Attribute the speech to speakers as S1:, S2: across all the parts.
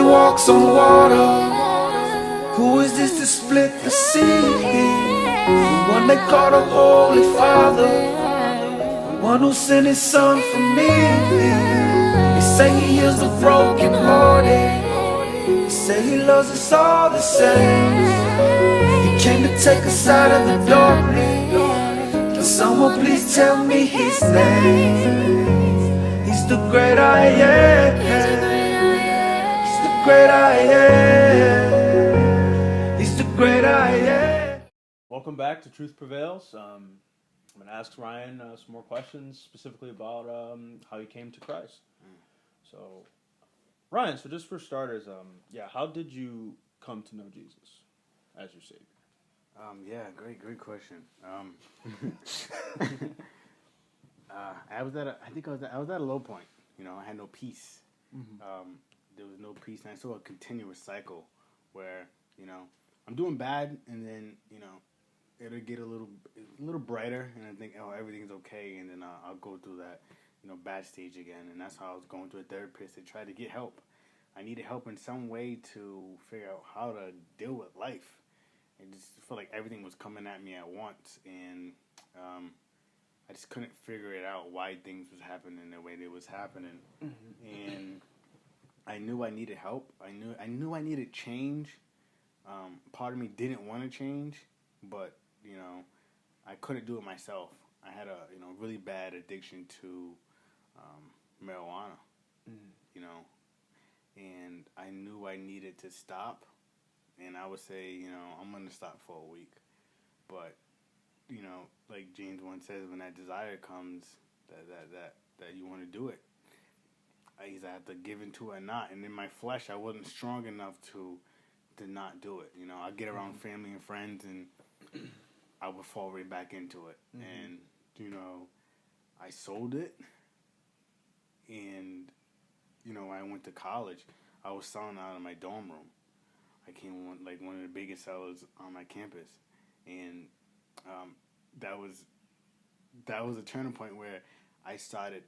S1: walks on water? Who is this to split the sea? The one they call the Holy Father, the one who sent his son for me. They say he heals the broken hearted, they say he loves us all the same. He came to take us out of the darkness. Can someone please tell me his name? He's the great I am. He's the great I am. He's the great I am.
S2: Welcome back to Truth Prevails. I'm going to ask Ryan some more questions specifically about how he came to Christ. So, Ryan, so just for starters, how did you come to know Jesus as your Savior?
S3: Great question. I was at a low point. You know, I had no peace.
S2: Mm-hmm.
S3: There was no peace, and I saw a continuous cycle where, you know, I'm doing bad, and then, you know, it'll get a little brighter, and I think, oh, everything's okay, and then I'll go through that, you know, bad stage again, and that's how I was going to a therapist to try to get help. I needed help in some way to figure out how to deal with life. I just felt like everything was coming at me at once, and I just couldn't figure it out why things was happening the way they was happening. Mm-hmm. And I knew I needed help. I knew I needed change. Part of me didn't want to change, but, you know, I couldn't do it myself. I had a, you know, really bad addiction to marijuana, you know, and I knew I needed to stop. And I would say, you know, I'm going to stop for a week. But, you know, like James 1 says, when that desire comes, that you want to do it, I either have to give into it or not. And in my flesh, I wasn't strong enough to not do it. You know, I'd get around family and friends, and I would fall right back into it. Mm-hmm. And, you know, I sold it. And, you know, when I went to college, I was selling out of my dorm room. I became one of the biggest sellers on my campus, and that was a turning point where I started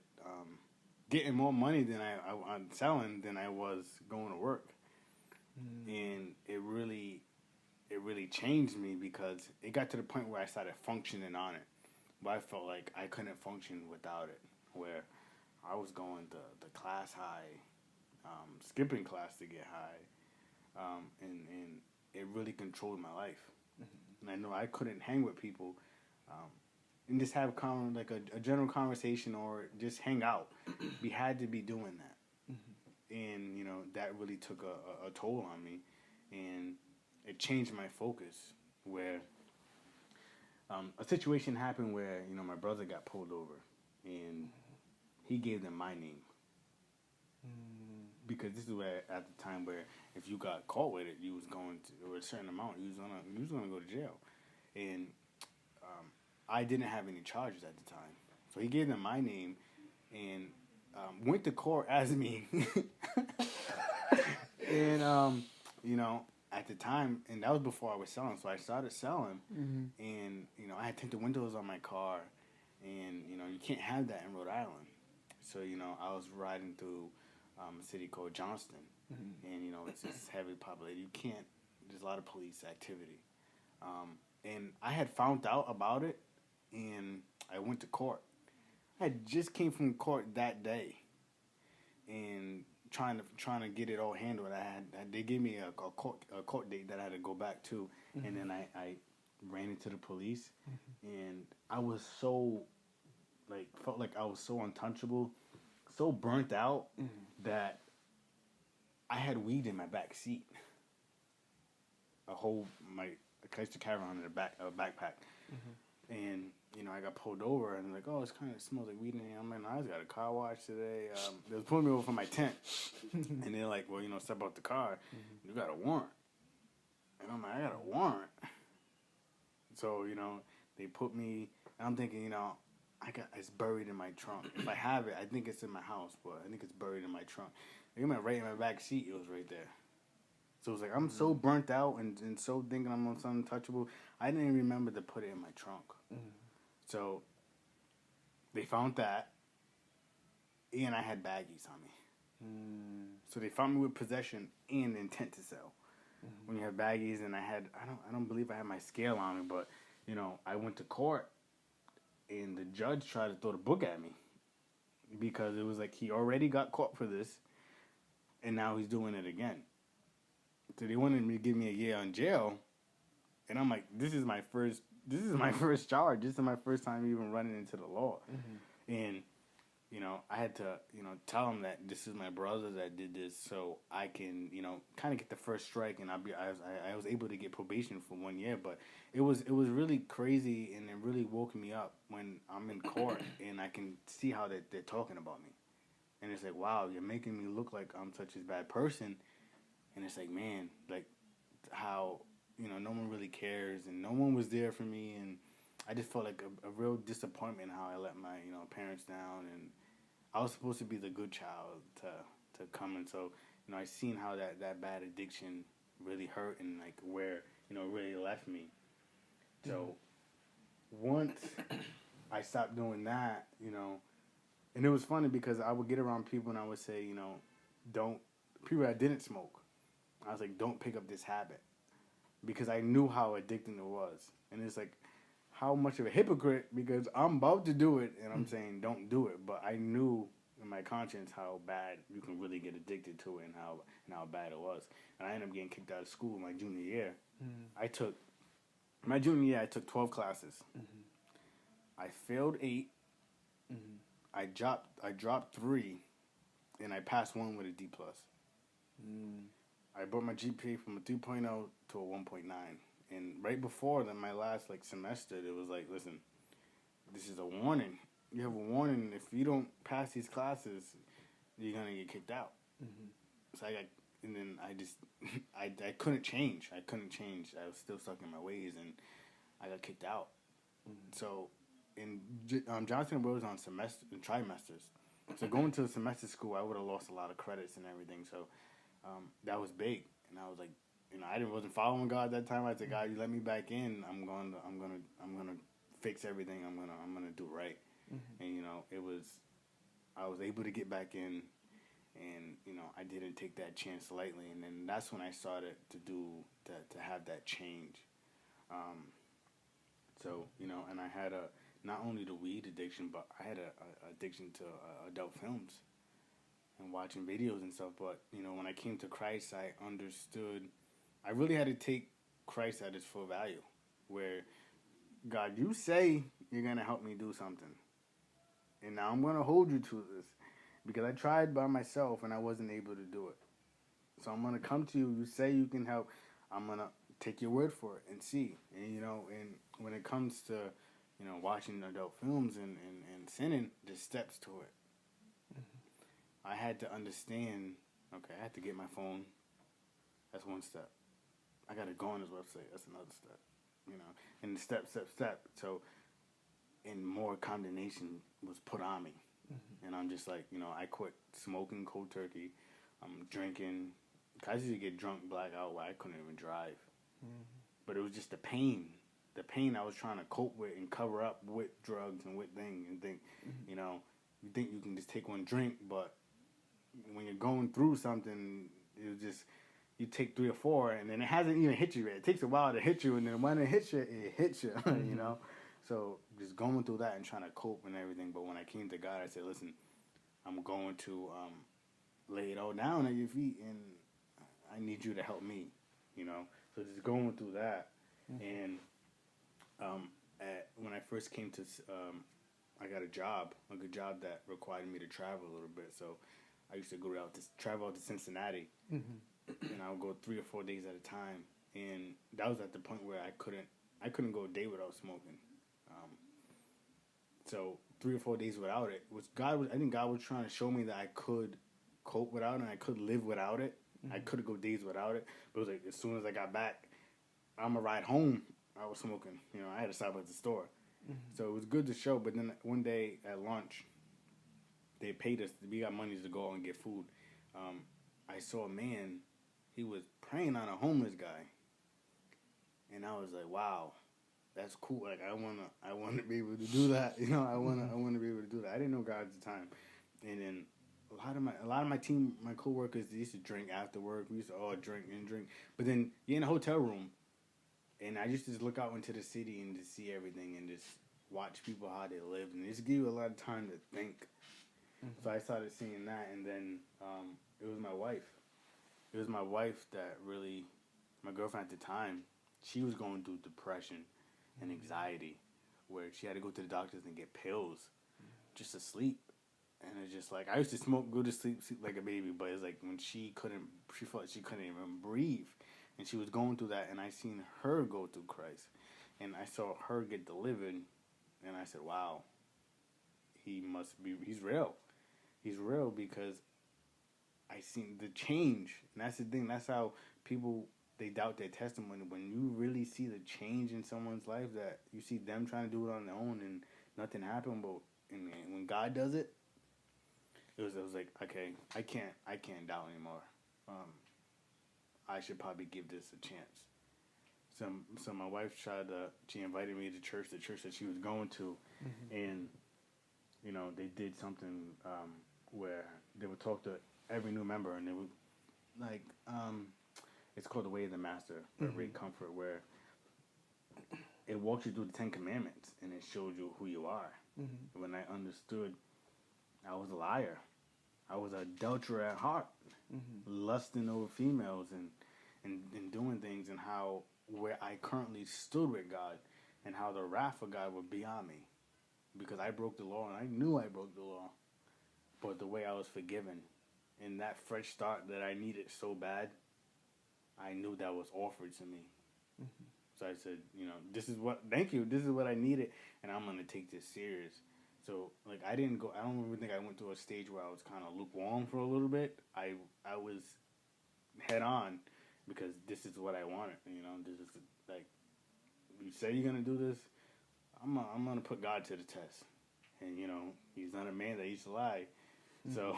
S3: getting more money than I'm selling than I was going to work, and it really changed me because it got to the point where I started functioning on it, but I felt like I couldn't function without it. Where I was going to the class high, skipping class to get high. And it really controlled my life. Mm-hmm. And I know I couldn't hang with people and just have a general conversation or just hang out. We had to be doing that. Mm-hmm. And, you know, that really took a toll on me. And it changed my focus where a situation happened where, you know, my brother got pulled over. And he gave them my name. Because this is where, at the time where if you got caught with it, you was going to, or a certain amount, you was gonna go to jail. And I didn't have any charges at the time. So he gave them my name and went to court as me. And, you know, at the time, and that was before I was selling, so I started selling. Mm-hmm. And, you know, I had tinted windows on my car. And, you know, you can't have that in Rhode Island. So, you know, I was riding through a city called Johnston, and, you know, it's heavily populated. You can't, there's a lot of police activity. And I had found out about it, and I went to court. I had just came from court that day, and trying to get it all handled. They gave me a court date that I had to go back to, and then I ran into the police, and I was so, felt like I was so untouchable, so burnt out, that I had weed in my back seat. I used to carry around in a backpack. Mm-hmm. And, you know, I got pulled over, and like, oh, it kind of smells like weed in here. I'm like, no, I just got a car wash today. They was pulling me over from my tent. And they're like, well, you know, step out the car. You got a warrant. And I'm like, I got a warrant. So, you know, they put me, and I'm thinking, you know, it's buried in my trunk. If I have it, I think it's in my house, but I think it's buried in my trunk. They went right in my back seat. It was right there. So it was like, I'm so burnt out and so thinking I'm untouchable, I didn't even remember to put it in my trunk. So they found that, and I had baggies on me. So they found me with possession and intent to sell. When you have baggies, and I don't believe I had my scale on me, but you know, I went to court, and the judge tried to throw the book at me because it was like he already got caught for this, and now he's doing it again. So they wanted me to give me a year in jail, and I'm like, this is my first charge. This is my first time even running into the law, and you know, I had to, you know, tell him that this is my brother that did this, so I can, you know, kind of get the first strike, and I was able to get probation for 1 year, but it was really crazy, and it really woke me up when I'm in court and I can see how they're talking about me, and it's like, wow, you're making me look like I'm such a bad person, and it's like, man, like how, you know, no one really cares, and no one was there for me, and I just felt like a real disappointment how I let my, you know, parents down, and I was supposed to be the good child to come, and so, you know, I seen how that bad addiction really hurt, and like where, you know, it really left me. So once I stopped doing that, you know, and it was funny because I would get around people and I would say, you know, people that didn't smoke, I was like, don't pick up this habit, because I knew how addicting it was, and it's like, how much of a hypocrite, because I'm about to do it and I'm saying don't do it, but I knew in my conscience how bad you can really get addicted to it, and how bad it was. And I ended up getting kicked out of school my junior year. My junior year I took 12 classes. I failed 8. I dropped 3, and I passed 1 with a D+. I brought my GPA from a 3.0 to a 1.9. And right before that, my last like semester, it was like, listen, this is a warning. You have a warning. If you don't pass these classes, you're gonna get kicked out. So and then I just, I couldn't change. I was still stuck in my ways, and I got kicked out. So, in Johnson & Wales on trimesters. So going to a semester school, I would have lost a lot of credits and everything. So, that was big, and I was like, you know, I wasn't following God at that time. I said, God, you let me back in. I'm gonna fix everything. I'm gonna do right. And you know, I was able to get back in, and you know, I didn't take that chance lightly. And then that's when I started to have that change. So you know, and I had not only the weed addiction, but I had a addiction to adult films and watching videos and stuff. But you know, when I came to Christ, I understood. I really had to take Christ at his full value, where, God, you say you're going to help me do something, and now I'm going to hold you to this, because I tried by myself and I wasn't able to do it. So I'm going to come to you. You say you can help. I'm going to take your word for it and see. And, you know, and when it comes to, you know, watching adult films and sinning, there's steps to it. I had to understand, okay, I had to get my phone. That's one step. I got to go on his website. That's another step, you know. And step. So, and more condemnation was put on me. And I'm just like, you know, I quit smoking cold turkey. I'm drinking. I used to get drunk, black out, where I couldn't even drive. But it was just the pain. The pain I was trying to cope with and cover up with drugs and with things. And think, you know, you think you can just take one drink, but when you're going through something, it was just... You take 3 or 4, and then it hasn't even hit you yet. It takes a while to hit you, and then when it hits you, you know? So just going through that and trying to cope and everything. But when I came to God, I said, listen, I'm going to lay it all down at your feet, and I need you to help me, you know? So just going through that. And when I first came to, I got a good job that required me to travel a little bit. So I used to travel out to Cincinnati. And I would go 3 or 4 days at a time, and that was at the point where I couldn't go a day without smoking. So 3 or 4 days without it I think God was trying to show me that I could cope without it, and I could live without it. I could go days without it, but it was like as soon as I got back, I'm gonna ride home. I was smoking. You know, I had to stop at the store, so it was good to show. But then one day at lunch, they paid us. We got money to go out and get food. I saw a man. He was praying on a homeless guy, and I was like, "Wow, that's cool. Like, I wanna be able to do that. You know, I wanna be able to do that." I didn't know God at the time, and then a lot of my team, my coworkers, they used to drink after work. We used to all drink and drink. But then you're in a hotel room, and I used to just look out into the city and just see everything and just watch people how they live, and it just give you a lot of time to think. Mm-hmm. So I started seeing that, and then it was my wife. It was my wife that really, my girlfriend at the time, she was going through depression and anxiety, where she had to go to the doctors and get pills just to sleep. And it's just like, I used to smoke, go to sleep like a baby, but it's like when she felt she couldn't even breathe. And she was going through that, and I seen her go through Christ. And I saw her get delivered, and I said, wow, he's real. He's real because I seen the change. And that's the thing, that's how people, they doubt their testimony. When you really see the change in someone's life, that you see them trying to do it on their own and nothing happened, but when God does it, it was like, okay, I can't doubt anymore. I should probably give this a chance. So my wife she invited me to church, the church that she was going to, and you know, they did something where they would talk to every new member, and they would like it's called the Way of the Master, by Ray Comfort, where it walks you through the 10 Commandments and it shows you who you are. When I understood, I was a liar. I was an adulterer at heart, lusting over females and doing things, and how where I currently stood with God, and how the wrath of God would be on me because I broke the law, and I knew I broke the law, but the way I was forgiven and that fresh start that I needed so bad, I knew that was offered to me. So I said, you know, thank you, this is what I needed, and I'm going to take this serious. So, like, I don't even think I went to a stage where I was kind of lukewarm for a little bit. I was head on because this is what I wanted, you know. This is, like, you say you're going to do this, I'm going to put God to the test. And, you know, he's not a man that used to lie. So,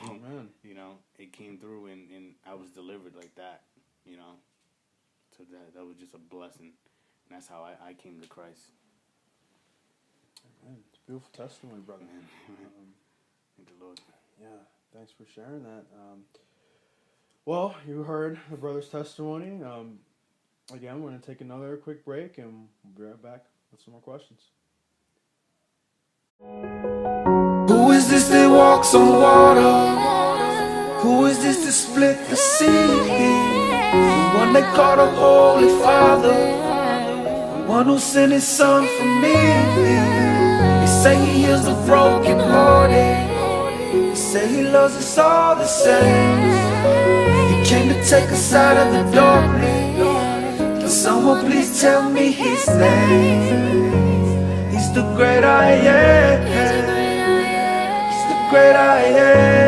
S3: you know, it came through, and I was delivered like that, you know. So that was just a blessing. And that's how I came to Christ.
S2: Man, it's a beautiful testimony, brother.
S3: Thank the Lord.
S2: Yeah, thanks for sharing that. Well, you heard the brother's testimony. Again, we're going to take another quick break, and we'll be right back with some more questions.
S1: Who is this that walks on water? Who is this that split the sea? The one they call the Holy Father, the one who sent his son for me. They say he heals the broken hearted, they say he loves us all the same. He came to take us out of the darkness. Can someone please tell me his name? He's the great I am. He's the great I am.